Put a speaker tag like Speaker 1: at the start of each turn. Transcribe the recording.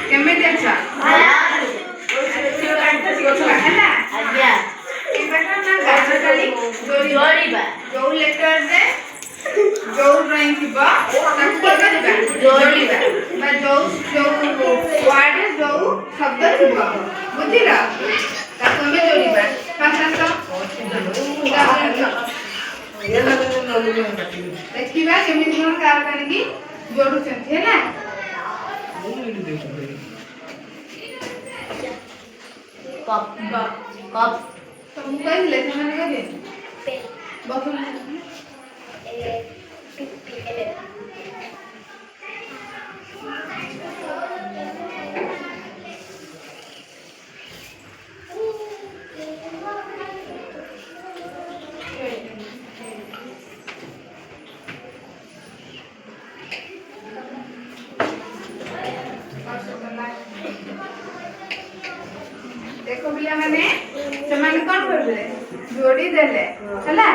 Speaker 1: କେମିତି ଅଛ? ହେଲା ଏବେ ନା ଗାର ଟାଣି ଯୋଡ଼ିବା ଯୋଉ ଲେଟରରେ ଯୋଉ ଡ୍ରଇଂ ଥିବ ତାକୁ କରିବା ଯୋଡ଼ିବା ବା ଯୋଉ ୱାର୍ଡରେ ଯୋଉ ଶବ୍ଦ ଥିବ ବୁଝିଲ ତାକୁ ଆମେ ଯୋଡ଼ିବା ଫାଷ୍ଟ ଦେଖିବା କେମିତି କଣ ଗାର ଟାଣିକି ଯୋଡୁଛନ୍ତି ହେଲା
Speaker 2: କପ୍ କପ୍
Speaker 1: ତମକୁ କହିଥିଲେ ସେମାନେ କହିଲେ ବସୁ देखो पिला माने ସେମାନେ କଣ କରିବେ ଯୋଡ଼ି ଦେଲେ ହେଲା